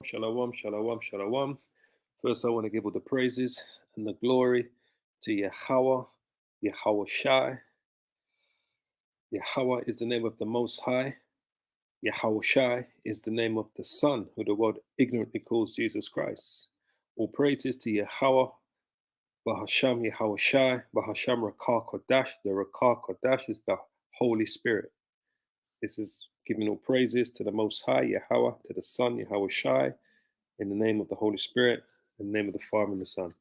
Shalom, shalom, shalom. First, I want to give all the praises and the glory to Yahweh, Yahweh Shai. Yahweh is the name of the Most High. Yahweh Shai is the name of the Son, who the world ignorantly calls Jesus Christ. All praises to Yahweh, Bahasham Yahweh Shai, Bahasham Rakah Kodash. The Rakah Kodash is the Holy Spirit. This is giving all praises to the Most High, Yahweh, to the Son, Yahweh Shai, in the name of the Holy Spirit, in the name of the Father and the Son.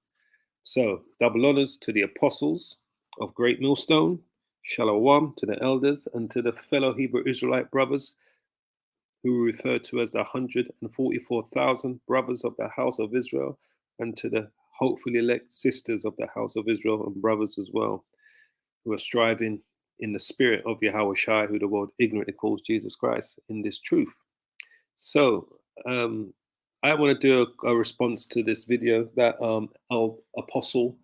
So, double honors to the apostles of Great Millstone, Shalom to the elders, and to the fellow Hebrew Israelite brothers who were referred to as the 144,000 brothers of the house of Israel, and to the hopefully elect sisters of the house of Israel and brothers as well, who are striving in the spirit of Yahweh Shai, who the world ignorantly calls Jesus Christ, in this truth. So, I want to do a response to this video that our apostle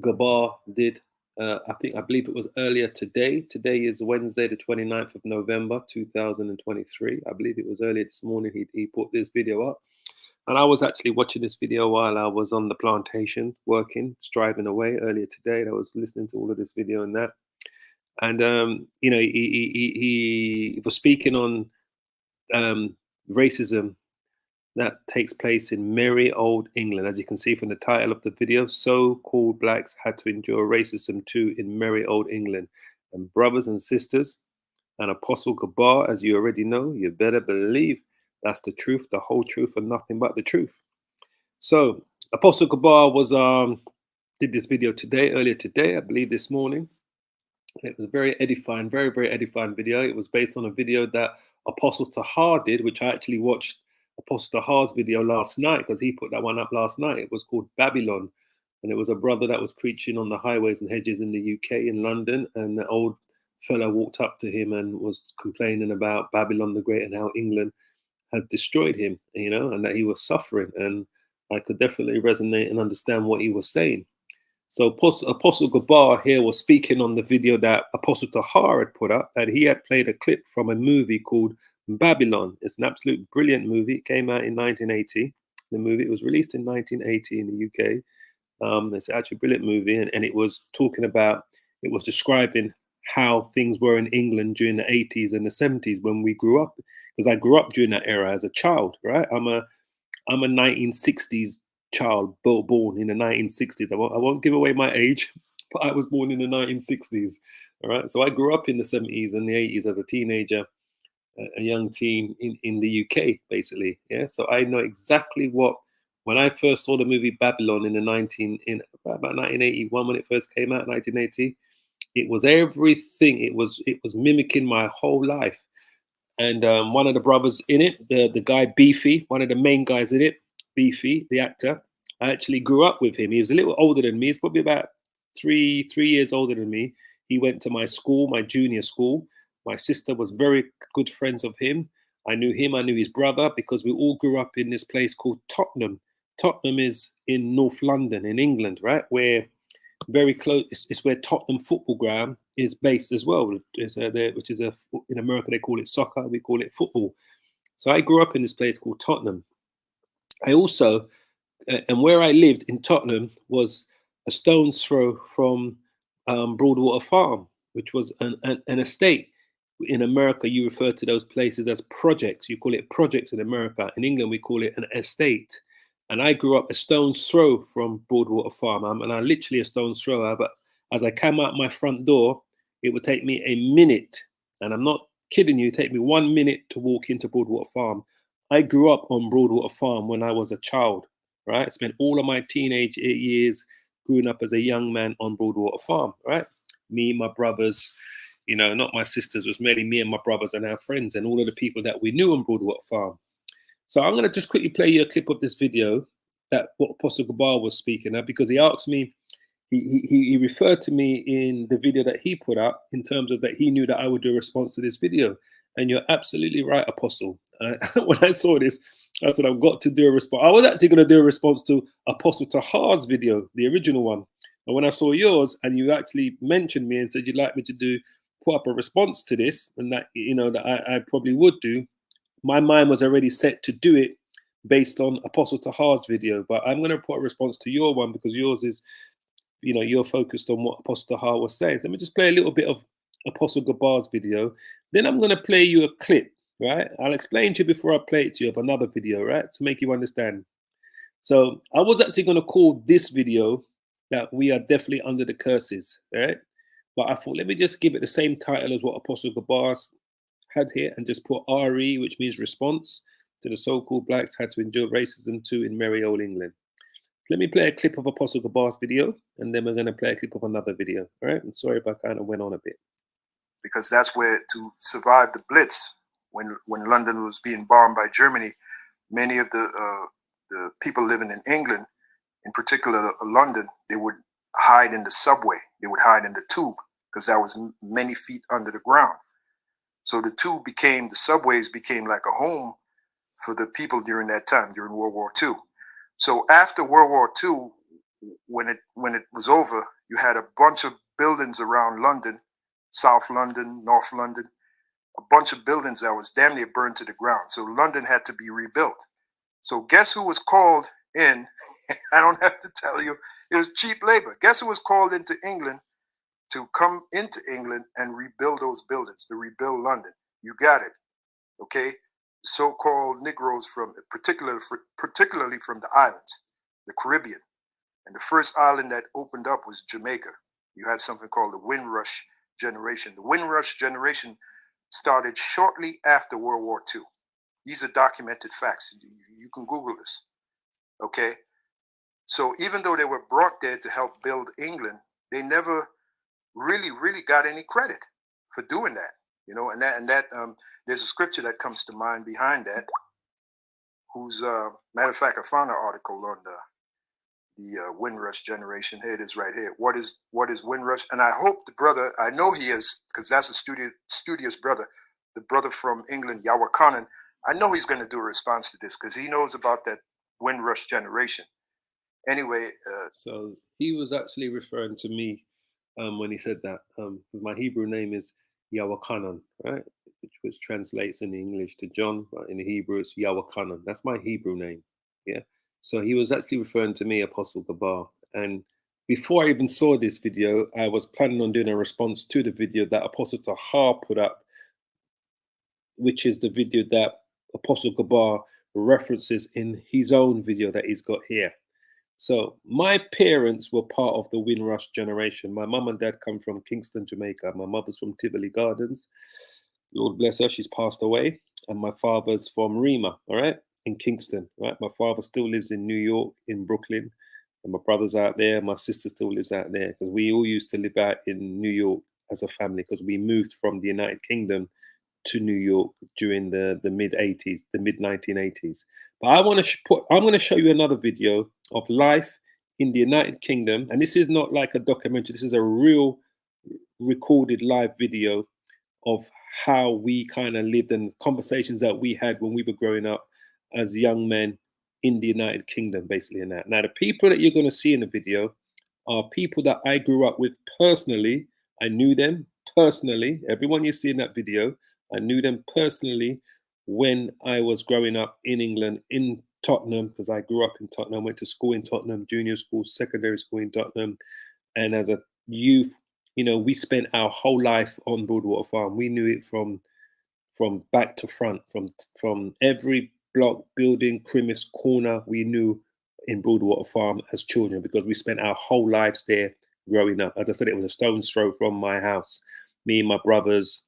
Gabar did. I believe it was earlier today. Today is Wednesday, the 29th of November, 2023. I believe it was earlier this morning he put this video up. And I was actually watching this video while I was on the plantation working, striving away earlier today. And I was listening to all of this video and that. And, he was speaking on racism that takes place in Merry Ole England. As you can see from the title of the video, so-called blacks had to endure racism too in Merry Ole England. And brothers and sisters, and Apostle Gabar, as you already know, you better believe that's the truth, the whole truth, and nothing but the truth. So Apostle Gabar was did this video earlier today, I believe this morning. It was very edifying, very, very edifying video. It was based on a video that Apostle Tahar did, which I actually watched Apostle Tahar's video last night because he put that one up last night. It was called Babylon. And it was a brother that was preaching on the highways and hedges in the UK, in London. And the old fellow walked up to him and was complaining about Babylon the Great and how England had destroyed him, and that he was suffering. And I could definitely resonate and understand what he was saying. So Apostle Gabar here was speaking on the video that Apostle Tahar had put up, and he had played a clip from a movie called Babylon. It's an absolute brilliant movie. It came out in 1980. The movie, it was released in 1980 in the UK. It's actually a brilliant movie, and it was it was describing how things were in England during the 80s and the 70s when we grew up. Because I grew up during that era as a child, right? I'm a 1960s child born in the 1960s. I won't give away my age, but I was born in the 1960s. All right. So I grew up in the 70s and the 80s as a teenager, a young teen in the UK, basically. Yeah. So I know exactly when I first saw the movie Babylon in about 1981, when it first came out, 1980, it was everything. It was mimicking my whole life. And one of the brothers in it, the guy Beefy, one of the main guys in it, Beefy, the actor, I actually grew up with him. He was a little older than me. He's probably about three years older than me. He went to my school, my junior school. My sister was very good friends of him. I knew him. I knew his brother because we all grew up in this place called Tottenham. Tottenham is in North London, in England, right? Where very close. It's where Tottenham Football Ground is based as well. Which is in America they call it soccer. We call it football. So I grew up in this place called Tottenham. I also, and where I lived in Tottenham was a stone's throw from Broadwater Farm, which was an estate. In America, you refer to those places as projects. You call it projects in America. In England, we call it an estate. And I grew up a stone's throw from Broadwater Farm. And I literally a stone's throw. But as I came out my front door, it would take me a minute. And I'm not kidding you, take me 1 minute to walk into Broadwater Farm. I grew up on Broadwater Farm when I was a child, right? I spent all of my teenage years growing up as a young man on Broadwater Farm, right? Me, my brothers, not my sisters, it was merely me and my brothers and our friends and all of the people that we knew on Broadwater Farm. So I'm going to just quickly play you a clip of this video that what Apostle Gabar was speaking at, because he asked me, he referred to me in the video that he put up in terms of that he knew that I would do a response to this video. And you're absolutely right, Apostle. When I saw this, I said, I've got to do a response. I was actually going to do a response to Apostle Tahar's video, the original one. And when I saw yours and you actually mentioned me and said you'd like me to put up a response to this, and that, that I probably would do, my mind was already set to do it based on Apostle Tahar's video, but I'm going to put a response to your one because yours is, you're focused on what Apostle Tahar was saying. So let me just play a little bit of Apostle Gabar's video. Then I'm going to play you a clip, right? I'll explain to you before I play it to you of another video, right? To make you understand. So I was actually going to call this video that we are definitely under the curses, right? But I thought, let me just give it the same title as what Apostle Gabar had here and just put RE, which means response to the so-called blacks had to endure racism too in Merry Ole England. Let me play a clip of Apostle Gabar's video, and then we're going to play a clip of another video. All right. I'm sorry if I kind of went on a bit. Because that's where, to survive the Blitz, when London was being bombed by Germany, many of the people living in England, in particular London, they would hide in the subway. They would hide in the tube because that was many feet under the ground. So the tube became, the subways became like a home for the people during that time, during World War II. So after World War II, when it was over, you had a bunch of buildings around London, South London, North London, a bunch of buildings that was damn near burned to the ground. So London had to be rebuilt. So guess who was called in? I don't have to tell you, it was cheap labor. Guess who was called into England to come into England and rebuild those buildings, to rebuild London? You got it, okay? So-called Negroes from, particularly from the islands, the Caribbean. And the first island that opened up was Jamaica. You had something called the Windrush generation. The Windrush generation started shortly after World War II. These are documented facts. You can Google this, okay? So even though they were brought there to help build England, they never really got any credit for doing that, and that there's a scripture that comes to mind behind that, whose matter of fact, I found an article on the Windrush generation. Here it is right here. What is Windrush? And I hope the brother, I know he is, because that's a studious brother, the brother from England, Yawakanan. I know he's going to do a response to this because he knows about that Windrush generation. Anyway. So he was actually referring to me when he said that, because my Hebrew name is Yawakanan, right? Which translates in English to John, but in the Hebrew it's Yawakanan. That's my Hebrew name. Yeah. So he was actually referring to me, Apostle Gabar. And before I even saw this video, I was planning on doing a response to the video that Apostle Tahar put up, which is the video that Apostle Gabar references in his own video that he's got here. So my parents were part of the Windrush generation. My mum and dad come from Kingston, Jamaica. My mother's from Tivoli Gardens. Lord bless her, she's passed away. And my father's from Rima, all right, in Kingston, right? My father still lives in New York, in Brooklyn. And my brother's out there. My sister still lives out there because we all used to live out in New York as a family because we moved from the United Kingdom to New York during the mid 80s, the mid 1980s. But I'm going to show you another video of life in the United Kingdom, and this is not like a documentary. This is a real recorded live video of how we kind of lived and conversations that we had when we were growing up as young men in the United Kingdom, basically. In that. Now, the people that you're going to see in the video are people that I grew up with personally. I knew them personally. Everyone you see in that video, I knew them personally when I was growing up in England, in Tottenham, because I grew up in Tottenham, went to school in Tottenham, junior school, secondary school in Tottenham. And as a youth, we spent our whole life on Broadwater Farm. We knew it from back to front, from every block, building, crevice, corner, we knew in Broadwater Farm as children because we spent our whole lives there growing up. As I said, it was a stone's throw from my house. Me and my brothers,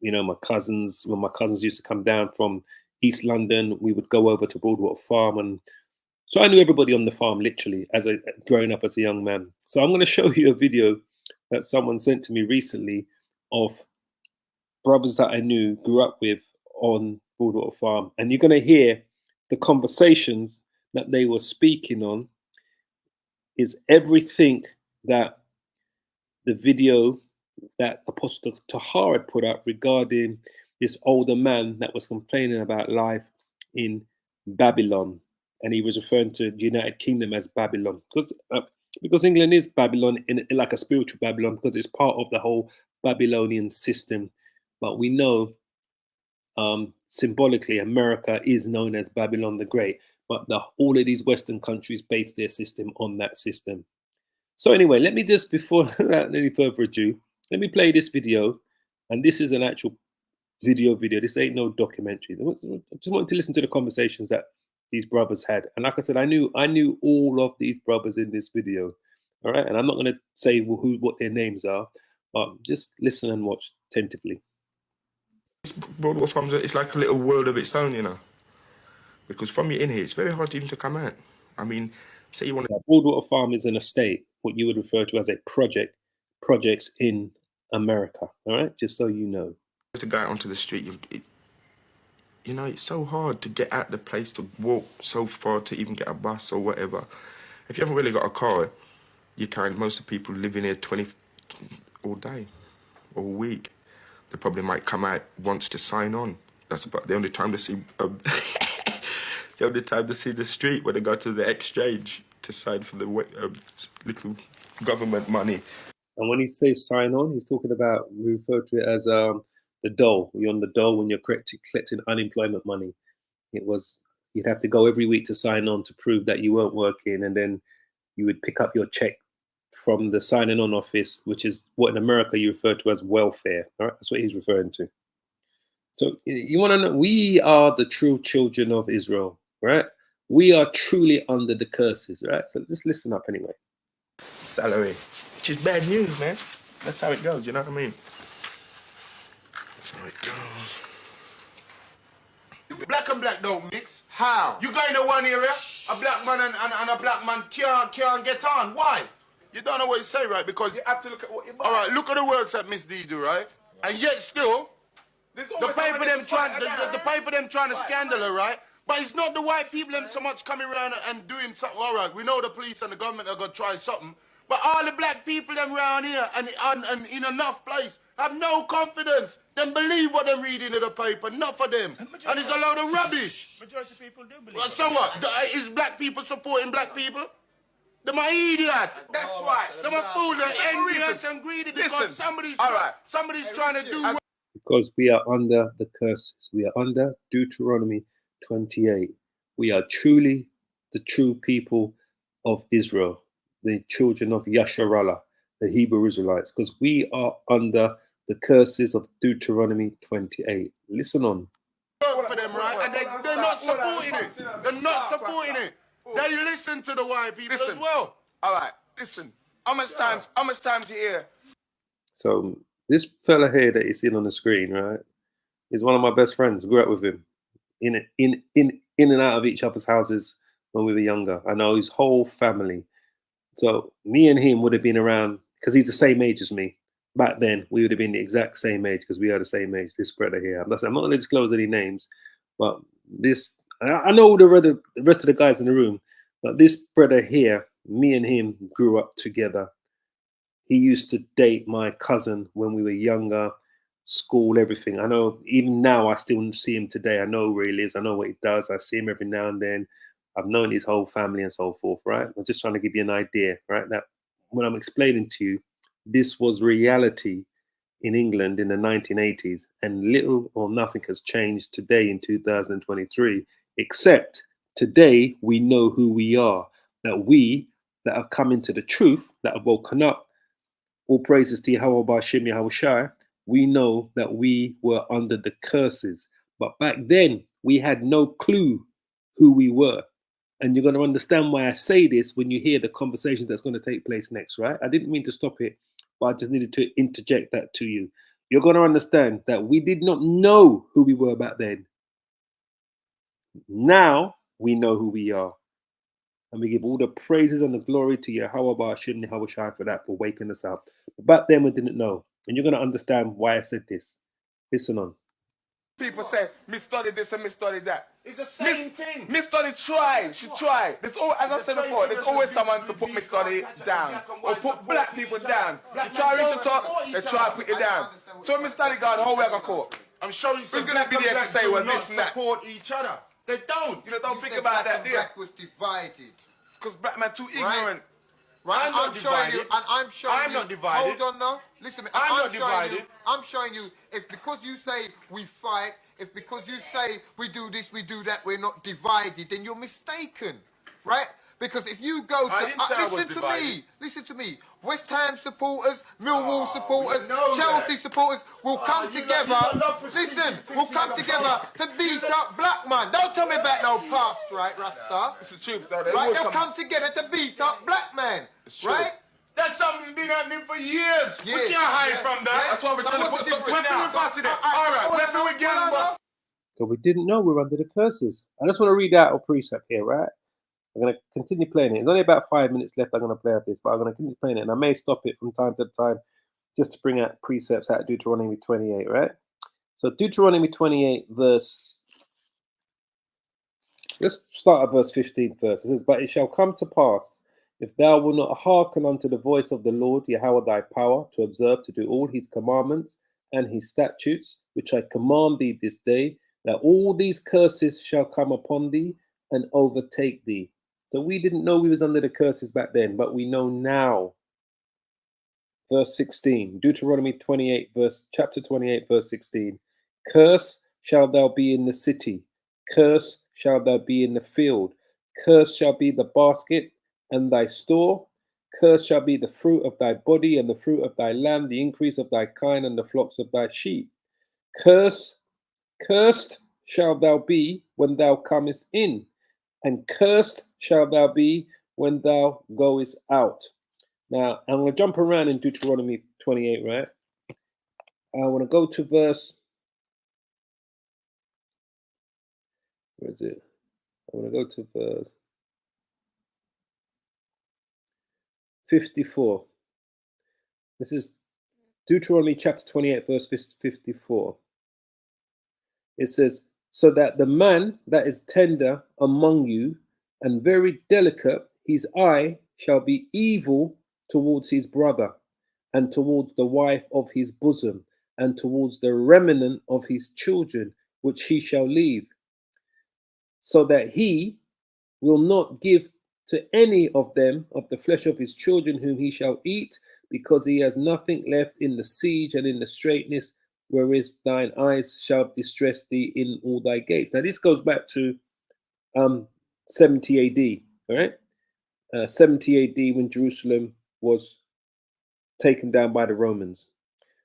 my cousins, when my cousins used to come down from East London, we would go over to Broadwater Farm. And so I knew everybody on the farm, literally, growing up as a young man. So I'm going to show you a video that someone sent to me recently of brothers that I knew, grew up with on Broadwater Farm. And you're going to hear the conversations that they were speaking on is everything that the video that Apostle Tahar had put up regarding this older man that was complaining about life in Babylon. And he was referring to the United Kingdom as Babylon because England is Babylon, in like a spiritual Babylon, because it's part of the whole Babylonian system. But we know symbolically, America is known as Babylon the Great, but all of these Western countries base their system on that system. So anyway, let me just, before without any further ado, let me play this video. And this is an actual video. This ain't no documentary. I just wanted to listen to the conversations that these brothers had. And like I said, I knew all of these brothers in this video. All right. And I'm not going to say what their names are, but just listen and watch attentively. Broadwater Farms, it's like a little world of its own, you know. Because from you're in here, it's very hard even to come out. I mean, say you want to... Broadwater Farm is an estate, what you would refer to as a projects in America. All right, just so you know. To go out onto the street, you know, it's so hard to get out the place, to walk so far to even get a bus or whatever. If you haven't really got a car, you can. Most of the people living here 20 all day, all week. They probably might come out once to sign on. That's about the only time to see. It's the only time to see the street when they go to the exchange to sign for the little government money. And when he says sign on, he's talking about, we refer to it as the dole. You're on the dole when you're collecting unemployment money. You'd have to go every week to sign on to prove that you weren't working, and then you would pick up your check from the signing on office, which is what in America you refer to as welfare. All right, that's what he's referring to. So you want to know, we are the true children of Israel, right? We are truly under the curses, right? So just listen up anyway. Salary, which is bad news, man. That's how it goes, you know what I mean? That's how it goes. Black and black don't mix. How? You go into one area, a black man and a black man can't get on. Why? You don't know what you say, right? Because you have to look at what you buy. All right, look at the works that Miss D do, right? And yet still, the paper them trying to scandal her, right? But it's not the white people them so much coming around and doing something. All right, we know the police and the government are gonna try something, but all the black people them around here and in enough place have no confidence. Them believe what they're reading in the paper, not for them. And it's a load of rubbish. Majority of people do believe. Well, so what? Is black people supporting black people? Them are idiot. That's right. Them are fool, they're envious and greedy because somebody's trying to do. Because we are under the curses. We are under Deuteronomy 28. We are truly the true people of Israel, the children of Yasharallah, the Hebrew Israelites, because we are under the curses of Deuteronomy 28. Listen on. For them, right? And they're not supporting it. They're not supporting it. They listen to the white people as well. All right, listen. How much time to hear? So this fella here that you see on the screen, right, is one of my best friends. Grew up with him in and out of each other's houses when we were younger. I know his whole family. So me and him would have been around, because he's the same age as me. Back then, we would have been the exact same age, because we are the same age. This brother here. I'm not going to disclose any names, but this, I know the rest of the guys in the room, but this brother here, me and him grew up together. He used to date my cousin when we were younger, school, everything. I know even now I still see him today. I know where he lives. I know what he does. I see him every now and then. I've known his whole family and so forth, right? I'm just trying to give you an idea, right? That when I'm explaining to you, this was reality in England in the 1980s, and little or nothing has changed today in 2023, except today we know who we are, that we that have come into the truth, that have woken up, all praises to Yahweh Ba'Shem Yahweh Shai, we know that we were under the curses. But back then, we had no clue who we were. And you're going to understand why I say this when you hear the conversation that's going to take place next, right? I didn't mean to stop it, but I just needed to interject that to you. You're going to understand that we did not know who we were back then. Now we know who we are. And we give all the praises and the glory to Yahweh Ba'Shem Yahweh Shai for that, for waking us up. But back then we didn't know. And you're going to understand why I said this. Listen on. People say, me study this and me study that. It's the same thing. Me study try, she try. There's always, as I said before, there's always someone to put me study down. Or put black people down. You try reach the top, they try to put you down. So when me study God, how we are going to cope? I'm showing you. Who's going to be there to say, well, this and that? Support each other. They don't. You know, don't think about that, do you? Black was divided. Because black man too ignorant. Right, I'm showing you, and I'm showing I'm you. not divided. Hold on now. Listen, I'm not divided. I'm showing you. If because you say we fight, if because you say we do this, we do that, we're not divided, then you're mistaken, right? Because if you go to listen to me, West Ham supporters, Millwall supporters, Chelsea supporters will come together. Listen, will come together to beat up black man. Don't tell me about no past, right, Rasta? It's the truth, though. Right, they'll come together to beat up black man, right? That's something that's been happening for years. We can't hide from that. That's why we're trying to put something now. All right, where do we get So we didn't know we were under the curses. I just want to read out a precept here, right? I'm going to continue playing it. There's only about 5 minutes left I'm going to play of this, but I'm going to continue playing it. And I may stop it from time to time just to bring out precepts out of Deuteronomy 28, right? So Deuteronomy 28 verse... Let's start at verse 15 first. It says, "But it shall come to pass, if thou wilt not hearken unto the voice of the Lord, Yahweh thy power, to observe to do all his commandments and his statutes, which I command thee this day, that all these curses shall come upon thee and overtake thee." So we didn't know we was under the curses back then, but we know now. Verse 16, Deuteronomy 28, chapter 28, verse 16. "Curse shall thou be in the city, curse shall thou be in the field, curse shall be the basket and thy store, curse shall be the fruit of thy body and the fruit of thy land, the increase of thy kind and the flocks of thy sheep. Cursed shall thou be when thou comest in, and cursed shall thou be when thou goest out." Now, I'm going to jump around in Deuteronomy 28, right? I want to go to verse... Where is it? I want to go to verse 54. This is Deuteronomy chapter 28, verse 54. It says, "So that the man that is tender among you and very delicate, his eye shall be evil towards his brother, and towards the wife of his bosom, and towards the remnant of his children, which he shall leave, so that he will not give to any of them of the flesh of his children whom he shall eat, because he has nothing left in the siege and in the straitness, whereas thine eyes shall distress thee in all thy gates." Now this goes back to 70 AD, all right? 70 AD when Jerusalem was taken down by the Romans.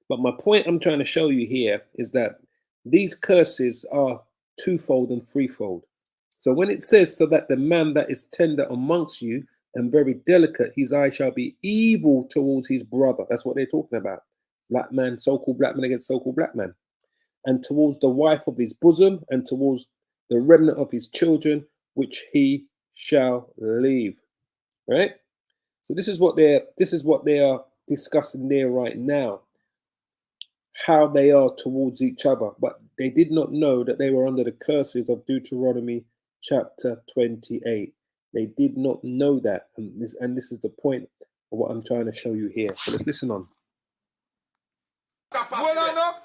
But my point I'm trying to show you here is that these curses are twofold and threefold. So when it says, "So that the man that is tender amongst you and very delicate, his eye shall be evil towards his brother," that's what they're talking about. Black man, so-called black man against so-called black man. "And towards the wife of his bosom, and towards the remnant of his children, which he shall leave." Right? So this is what they are discussing there right now. How they are towards each other. But they did not know that they were under the curses of Deuteronomy chapter 28. They did not know that. And this is the point of what I'm trying to show you here. So let's listen on. Well, I know.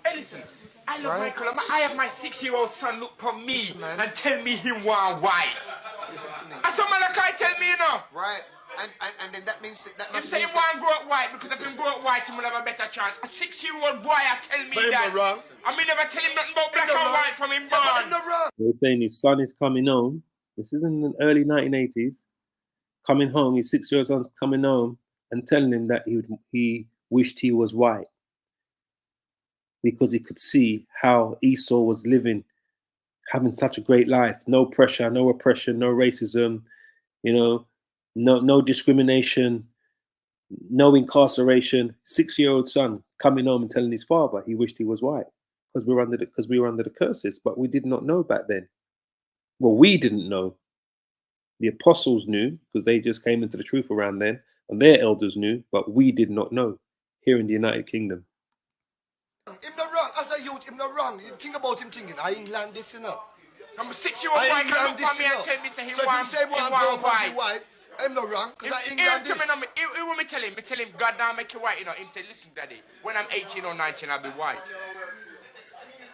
Hey, listen. I love Michael. I have my 6-year-old son look for me and tell me he want white. And some other guy tell me, you know. Right. And then that means that You say you want to grow up white because if you grow up white, you will have a better chance. A 6-year-old boy, I tell me that. wrong. I mean, never tell him nothing about black or white from him born. They're saying his son is coming home. This is in the early 1980s. Coming home, his 6-year-old son's coming home and telling him that he wished he was white, because he could see how Esau was living, having such a great life. No pressure, no oppression, no racism, you know, no discrimination, no incarceration. 6-year-old son coming home and telling his father he wished he was white because we were under the curses. But we did not know back then. Well, we didn't know. The apostles knew because they just came into the truth around then, and their elders knew, but we did not know here in the United Kingdom. Him not wrong. As a youth, him not wrong. You think about him thinking, I England this, you know. I'm a 6-year-old boy can look for me and tell me say he want white. I'm not wrong, because I England this. He want me tell him, God don't make you white, you know. He say, listen, daddy, when I'm 18 or 19, I'll be white.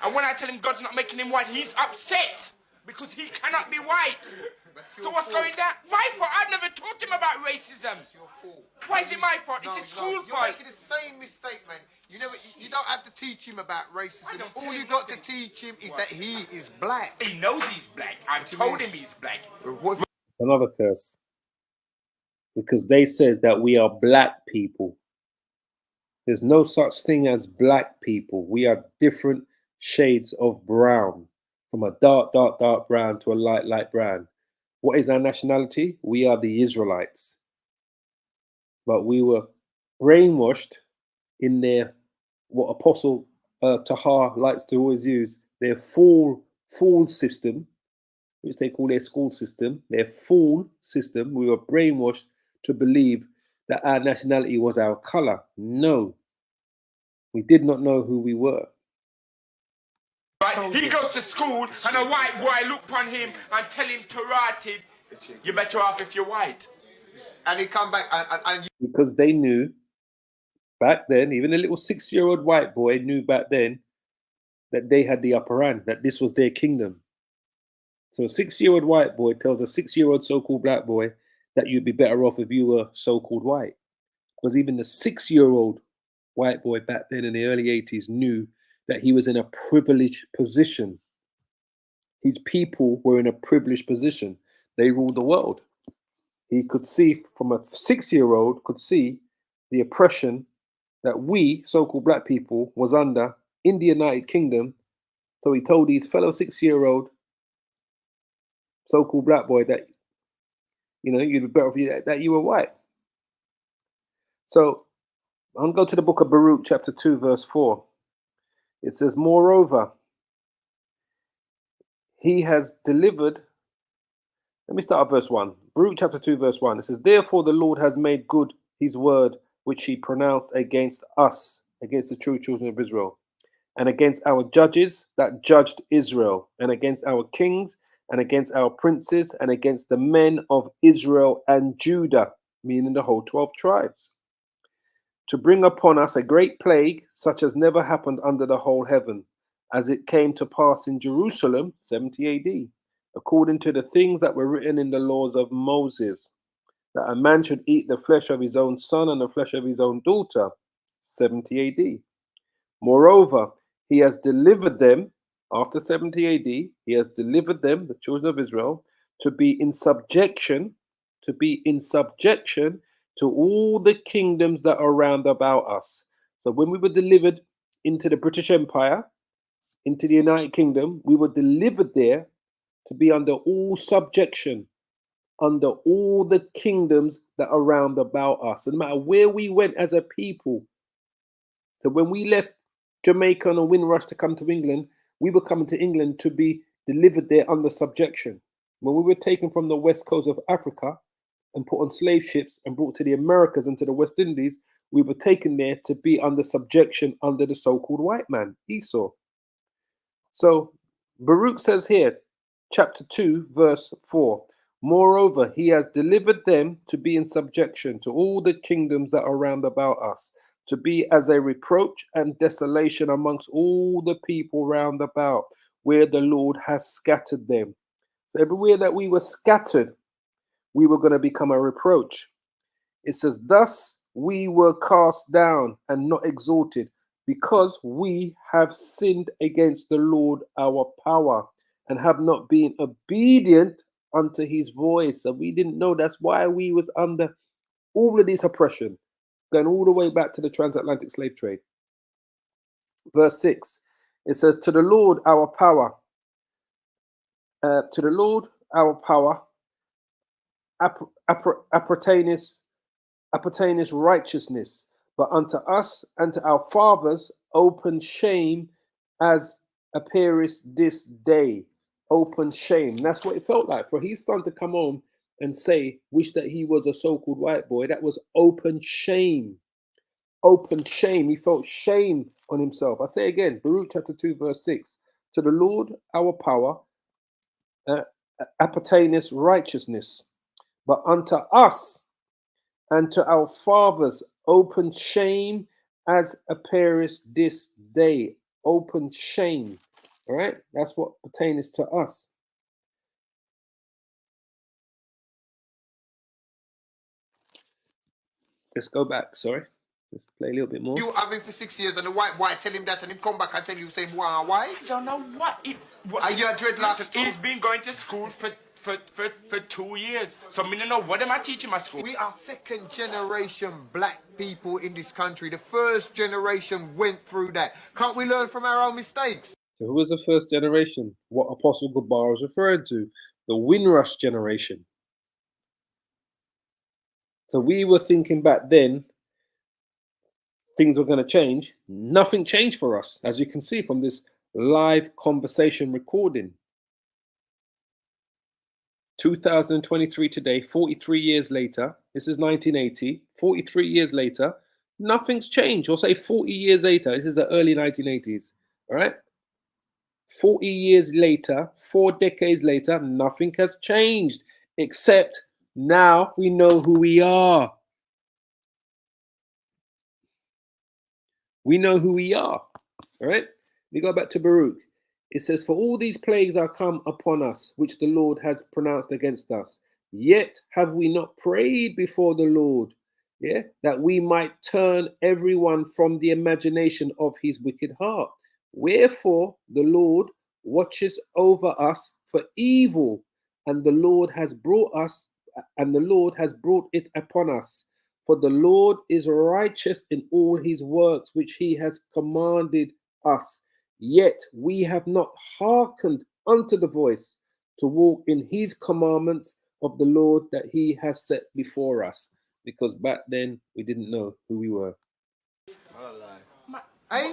And when I tell him God's not making him white, he's upset because he cannot be white. So what's going down? My fault. I've never taught him about racism. It's your fault. Why is it my fault? No, It's a school you're fight. making the same mistake, man. You don't have to teach him about racism. don't All tell you him got to nothing. teach him is that he is black. He knows he's black. I've told him he's black. What Another curse. Because they said that we are black people. There's no such thing as black people. We are different shades of brown, from a dark, dark, dark brown to a light, light brown. What is our nationality? We are the Israelites. But we were brainwashed in their, what Apostle Tahar likes to always use, their fool system, which they call their school system, their fool system. We were brainwashed to believe that our nationality was our color. No, we did not know who we were. Right? He goes to school and a white boy look on him and tell him to write it. You're better off if you're white. and he come back and Because they knew back then, even a little 6-year-old white boy knew back then that they had the upper hand, that this was their kingdom. So a 6-year-old white boy tells a 6-year-old so-called black boy that you'd be better off if you were so-called white. Because even the 6-year-old white boy back then in the early 80s knew that he was in a privileged position. His people were in a privileged position. They ruled the world. He could see, from a 6-year-old, could see the oppression that we, so-called black people, was under in the United Kingdom. So he told his fellow 6-year-old so-called black boy that, you'd be better off that you were white. So I'm going to go to the book of Baruch, chapter 2, verse 4. It says, moreover, he has delivered. Let me start at verse 1. Baruch chapter 2, verse 1. It says, therefore the Lord has made good his word, which he pronounced against us, against the true children of Israel, and against our judges that judged Israel, and against our kings, and against our princes, and against the men of Israel and Judah, meaning the whole 12 tribes, to bring upon us a great plague, such as never happened under the whole heaven, as it came to pass in Jerusalem, 70 AD, according to the things that were written in the laws of Moses, that a man should eat the flesh of his own son and the flesh of his own daughter, 70 AD. Moreover, he has delivered them, after 70 AD, he has delivered them, the children of Israel, to be in subjection, to all the kingdoms that are round about us. So when we were delivered into the British Empire, into the United Kingdom, we were delivered there to be under all subjection, under all the kingdoms that are round about us. And no matter where we went as a people, so when we left Jamaica on a Windrush to come to England, we were coming to England to be delivered there under subjection. When we were taken from the west coast of Africa and put on slave ships and brought to the Americas and to the West Indies, we were taken there to be under subjection under the so-called white man, Esau. So Baruch says here, chapter 2, verse 4, moreover, he has delivered them to be in subjection to all the kingdoms that are round about us, to be as a reproach and desolation amongst all the people round about, where the Lord has scattered them. So everywhere that we were scattered, we were going to become a reproach. It says, thus we were cast down and not exalted, because we have sinned against the Lord our power, and have not been obedient unto his voice. And we didn't know. That's why we was under all of this oppression, going all the way back to the transatlantic slave trade. Verse 6, it says, to the Lord our power, appertaineth righteousness, but unto us and to our fathers open shame, as appeareth this day. Open shame. That's what it felt like for his son to come home and say, wish that he was a so-called white boy. That was open shame. Open shame. He felt shame on himself. I say again, Baruch chapter 2, verse 6. To the Lord our power appertaineth righteousness, but unto us and to our fathers open shame, as appeareth this day. Open shame. All right, that's what pertains to us. Let's go back. Sorry. Let's play a little bit more. You have him for 6 years and the white boy tell him that and him come back and tell you same why? I don't know what it was. Are you a dreadlocks? Listen, he's been going to school for 2 years. So me don't know what am I teaching my school. We are second generation black people in this country. The first generation went through that. Can't we learn from our own mistakes? So who was the first generation? What Apostle Gabar was referring to? The Windrush generation. So we were thinking back then things were going to change. Nothing changed for us, as you can see from this live conversation recording. 2023 today, 43 years later. This is 1980. 43 years later, nothing's changed. Or say 40 years later. This is the early 1980s. All right. 40 years later, 4 decades later, nothing has changed, except now we know who we are. We know who we are. All right. We go back to Baruch. It says, for all these plagues are come upon us, which the Lord has pronounced against us. Yet have we not prayed before the Lord, yeah, that we might turn everyone from the imagination of his wicked heart. Wherefore the Lord watches over us for evil, and the Lord has brought it upon us. For the Lord is righteous in all his works which he has commanded us. Yet we have not hearkened unto the voice to walk in his commandments of the Lord that he has set before us. Because back then we didn't know who we were. Hey,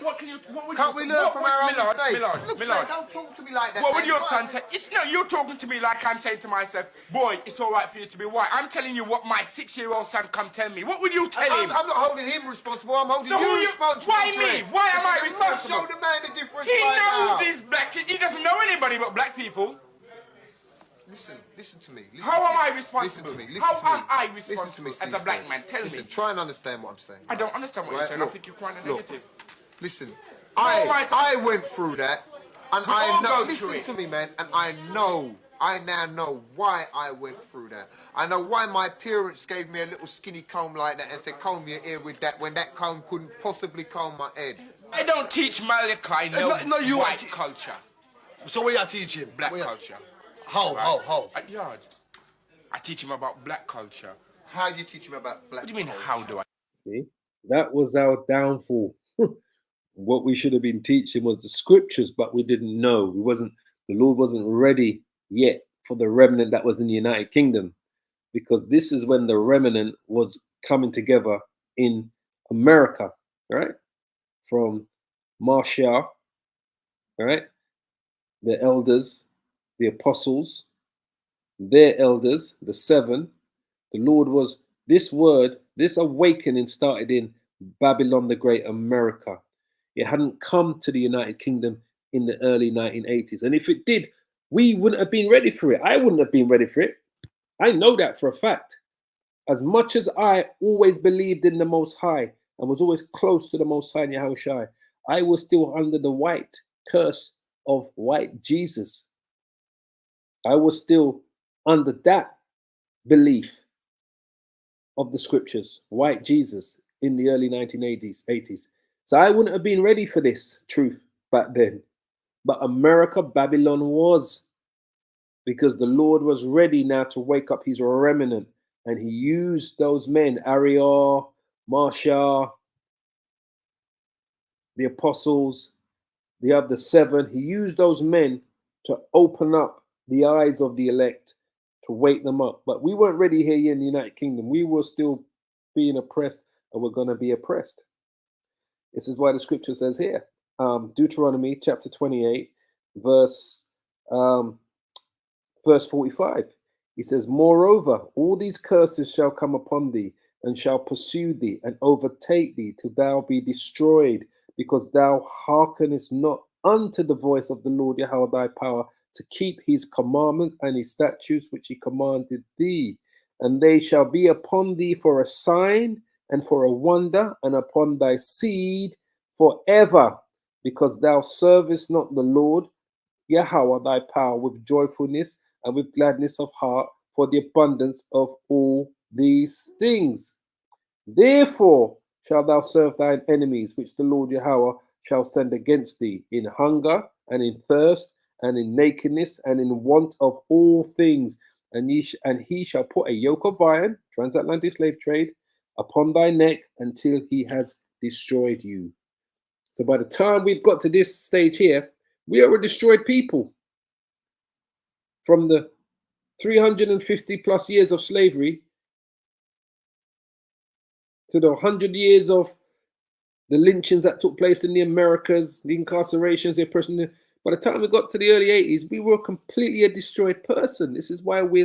Can't we learn from our own mistakes? Look, Millard, don't talk to me like that. What would your son tell? It's no, you're talking to me like I'm saying to myself, boy, it's all right for you to be white. I'm telling you what my 6-year-old son come tell me. What would you tell him? I'm not holding him responsible. I'm holding you responsible. Why me? Why am I responsible? Show the man the difference. He knows he's black. He doesn't know anybody but black people. Listen to me. How am I responsible? Listen to me. How am I responsible as a black man? Tell me. Try and understand what I'm saying. I don't understand what you're saying. I think you're quite negative. Listen, I went through that, and I know. Listen to me, man, and I now know why I went through that. I know why my parents gave me a little skinny comb like that and said, comb your hair with that, when that comb couldn't possibly comb my head. I don't teach Malachi white culture. So what are you teaching? Black culture. How? At yard. I teach him about black culture. How do you teach him about black culture? What do you mean, how do I? See, that was our downfall. What we should have been teaching was the scriptures, but we didn't know. The Lord wasn't ready yet for the remnant that was in the United Kingdom, because this is when the remnant was coming together in America, right? From Marshall, right? The elders, the apostles, their elders, the 7. The Lord was, this awakening started in Babylon the Great, America. It hadn't come to the United Kingdom in the early 1980s. And if it did, we wouldn't have been ready for it. I wouldn't have been ready for it. I know that for a fact. As much as I always believed in the Most High and was always close to the Most High in Yahushua, I was still under the white curse of white Jesus. I was still under that belief of the scriptures, white Jesus, in the early 1980s. So I wouldn't have been ready for this truth back then. But America, Babylon was, because the Lord was ready now to wake up his remnant. And he used those men, Ariel, Marshall, the apostles, the other 7. He used those men to open up the eyes of the elect, to wake them up. But we weren't ready here in the United Kingdom. We were still being oppressed, and we're going to be oppressed. This is why the scripture says here, Deuteronomy chapter 28, verse 45. He says, moreover, all these curses shall come upon thee, and shall pursue thee, and overtake thee, till thou be destroyed, because thou hearkenest not unto the voice of the Lord Yahweh thy power, to keep his commandments and his statutes which he commanded thee. And they shall be upon thee for a sign, and for a wonder, and upon thy seed forever, because thou servest not the Lord Yahweh thy power with joyfulness and with gladness of heart, for the abundance of all these things. Therefore shalt thou serve thine enemies, which the Lord Yahweh shall send against thee, in hunger and in thirst and in nakedness and in want of all things. And he shall put a yoke of iron, transatlantic slave trade, upon thy neck until he has destroyed you. So by the time we've got to this stage here, we are a destroyed people. From the 350 plus years of slavery to the 100 years of the lynchings that took place in the Americas, the incarcerations, the oppression. By the time we got to the early 80s, we were completely a destroyed person. This is why we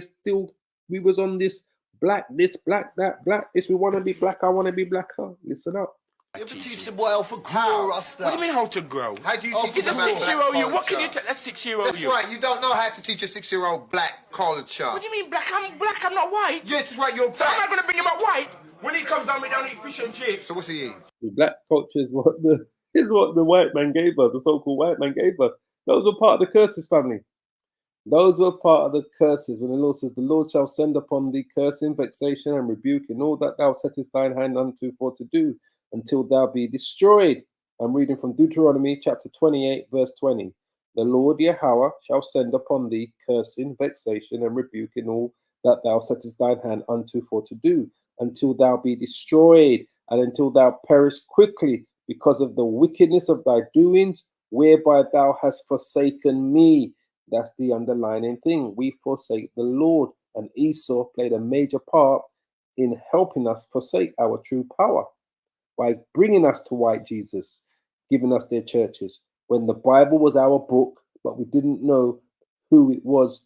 was on this, black this, black that, black this. We want to be black, I want to be black. Listen up. You ever teach the boy how to grow, Rasta? What do you mean how to grow? How do you teach He's a him about 6-year-old black you. What can you culture? tell a 6-year-old That's you? right, you don't know how to teach a 6-year-old black culture. What do you mean black? I'm black, I'm not white. Yes, that's right, you're So am I black. going to bring him up white? When he comes down, we don't eat fish and chips. So what's he eating? The black culture is what the white man gave us, the so-called white man gave us. Those were part of the curses, family. Those were part of the curses. When the Lord says, the Lord shall send upon thee cursing, vexation, and rebuke in all that thou settest thine hand unto for to do, until thou be destroyed. I'm reading from Deuteronomy chapter 28, verse 20. The Lord Yahweh shall send upon thee cursing, vexation, and rebuke in all that thou settest thine hand unto for to do, until thou be destroyed, and until thou perish quickly, because of the wickedness of thy doings, whereby thou hast forsaken me. That's the underlying thing. We forsake the Lord, and Esau played a major part in helping us forsake our true power by bringing us to white Jesus, giving us their churches. When the Bible was our book, but we didn't know who it was.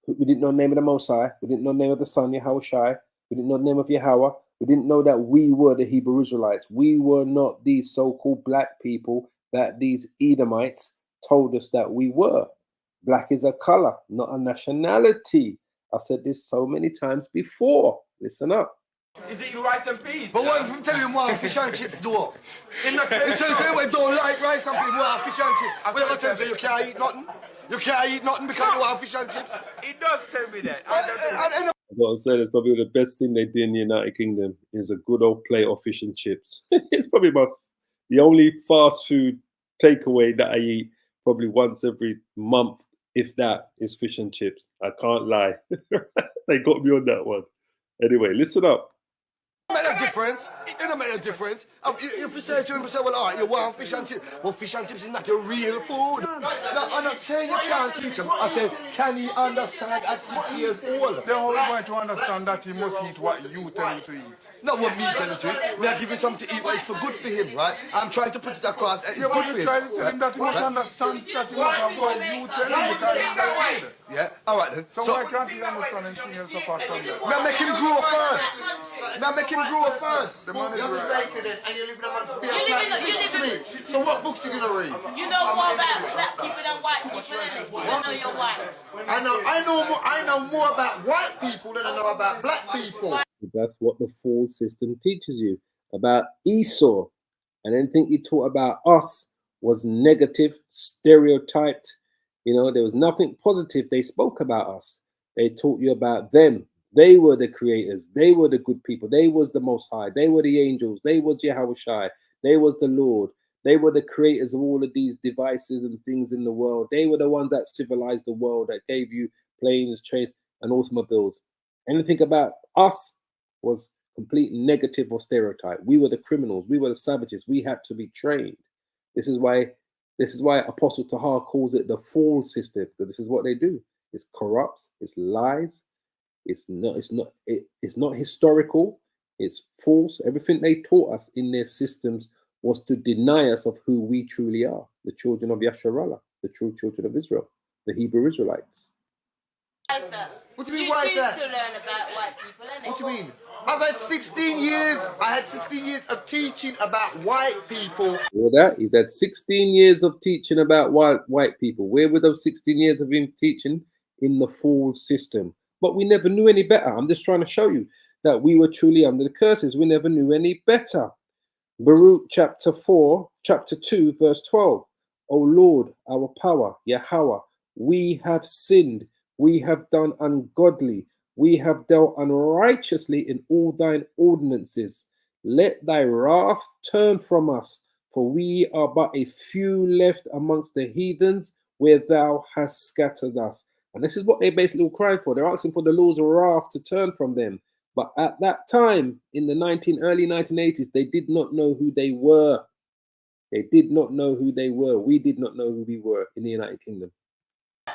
We didn't know the name of the Most High. We didn't know the name of the Son, Yahweh Shai. We didn't know the name of Yahweh. We didn't know that we were the Hebrew Israelites. We were not these so-called black people that these Edomites told us that we were. Black is a color, not a nationality. I've said this so many times before. Listen up. Is it rice and peas? But what if I'm telling you what fish and chips do? In the You tell you we don't like rice and people want fish and chips. What you tell you can't eat nothing? You can't eat nothing because you want fish and chips? He does tell me that. I've got to say, that's probably the best thing they do in the United Kingdom is a good old plate of fish and chips. It's probably the only fast food takeaway that I eat probably once every month, if that, is fish and chips. I can't lie. They got me on that one. Anyway, listen up. It don't make a difference. It don't make a difference. If you say to him, say, well, all right, you want fish and chips. Well, fish and chips is not your real food. No, I'm not saying you can't teach him. I said, can he understand at 6 years old? Then how are you going to understand that he must eat what you tell him to eat? Not what me telling to eat. We are giving something to eat what is for good for him, right? I'm trying to put it across. It's Yeah, good but for you him. try to tell him that he must understand that he must have what you tell him because he's a kid. Yeah, all right then. So why can't he understand anything else apart from that? Now make him grow first. Now make him grow first. The man is You're right. mistaken then, and you live in a man's beer You live in a- flat. you Listen to live me. in- So what books you gonna read? You know more about black people than white people, innit? You know you're white. I know more about white people than I know about black people. That's what the fall system teaches you about Esau. And anything he taught about us was negative, stereotyped. You know, there was nothing positive they spoke about us. They taught you about them. They were the creators. They were the good people. They was the Most High. They were the angels. They was Yahweh Shai. They was the Lord. They were the creators of all of these devices and things in the world. They were the ones that civilized the world, that gave you planes, trains, and automobiles. Anything about us was complete negative or stereotype. We were the criminals. We were the savages. We had to be trained. This is why Apostle Tahar calls it the fall system, because this is what they do. It's corrupt. It's lies. It's not historical. It's false. Everything they taught us in their systems was to deny us of who we truly are, the children of Yasharallah, the true children of Israel, the Hebrew Israelites. Why is that? What do you mean, why is that? You choose to learn about white people, innit? What do you mean? I've had 16 years. I had 16 years of teaching about white people. Hear that? He's had 16 years of teaching about white people. Where were those 16 years of him teaching? In the fall system. But we never knew any better. I'm just trying to show you that we were truly under the curses. We never knew any better. Baruch chapter 2, verse 12. O Lord, our power, Yahweh, we have sinned. We have done ungodly. We have dealt unrighteously in all thine ordinances. Let thy wrath turn from us, for we are but a few left amongst the heathens where thou hast scattered us. And this is what they basically all crying for. They're asking for the Lord's wrath to turn from them. But at that time, in the early 1980s, they did not know who they were. They did not know who they were. We did not know who we were in the United Kingdom.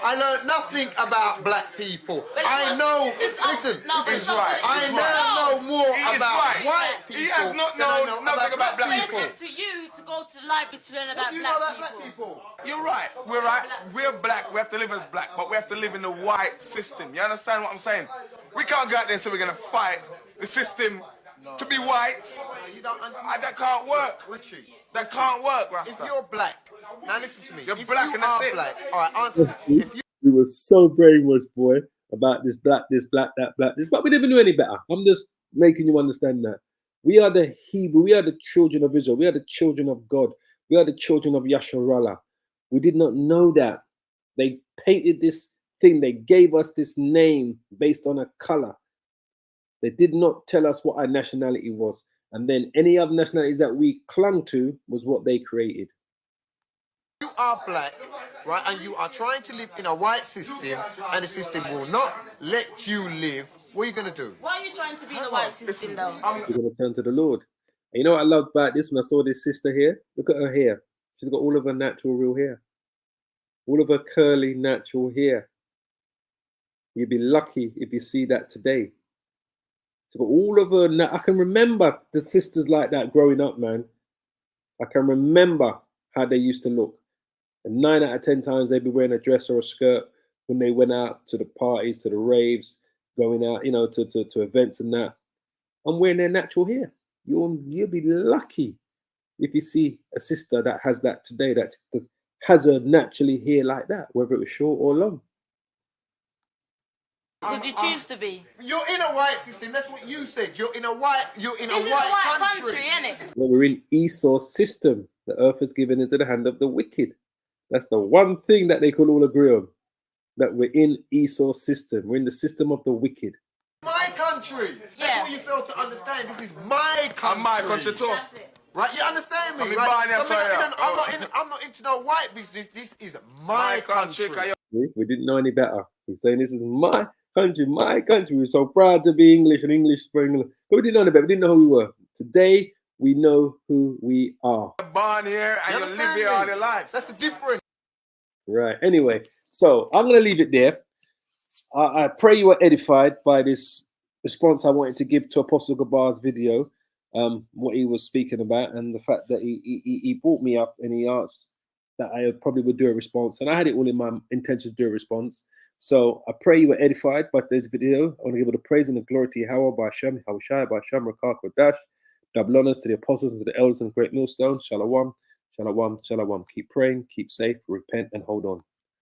I learned nothing about black people. I know. Listen, He's right. I now know more He is about right. white people. He has not than I known know nothing about black It's people. up to you to go to the library to learn about Do you know black about black people. people? You're right. We're right. We're black. We have to live as black, but we have to live in the white system. You understand what I'm saying? We can't go out there and say we're going to fight the system to be white. That can't work. Richie, That can't work, if Rasta. you're black, now listen to me. You're If black you and that's are it. black, all right, answer me. If you We were so brainwashed, boy, about this, black, that, black, this. But we didn't know any better. I'm just making you understand that. We are the Hebrew. We are the children of Israel. We are the children of God. We are the children of Yasharallah. We did not know that. They painted this thing. They gave us this name based on a color. They did not tell us what our nationality was. And then any other nationalities that we clung to was what they created. you are black, right, and you are trying to live in a white system, and the system will not let you live, what are you going to do? Why are you trying to be in the white system though? We're going to turn to the Lord. And you know what I loved about this when I saw this sister here? Look at her hair. She's got all of her natural, real hair. All of her curly, natural hair. You'd be lucky if you see that today. She's got all of her. I can remember the sisters like that growing up, man. I can remember how they used to look. And 9 out of 10 times they'd be wearing a dress or a skirt when they went out to the parties, to the raves, going out, you know, to events and that. I'm wearing their natural hair. You'll be lucky if you see a sister that has that today, that has her naturally hair like that, whether it was short or long. Would you choose to be? You're in a white system, that's what you said. You're in a white This is a white country, isn't it? Well, we're in Esau's system. The earth is given into the hand of the wicked. That's the one thing that they could all agree on. That we're in Esau's system. We're in the system of the wicked. My country. That's what you fail to understand. This is my country. And my country too. That's it. Right, you understand me? I mean, Right? I'm not into no white business. This is my country. We didn't know any better. He's saying this is my country, my country. We're so proud to be English and English for England. But we didn't know any better. We didn't know who we were. Today, we know who we are. You're born here and you live here all your life. That's the difference. Right. Anyway, so I'm going to leave it there. I pray you were edified by this response I wanted to give to Apostle Gabar's video, what he was speaking about, and the fact that he brought me up and he asked that I probably would do a response. And I had it all in my intention to do a response. So I pray you were edified by today's video. I want to give all the praise and the glory to Yahweh, by Hashem, Yahushua, by Hashem, Rakah, Kodash. Double honors to the apostles and to the elders and great millstone. Shalom, shalom, shalom. Keep praying, keep safe, repent, and hold on.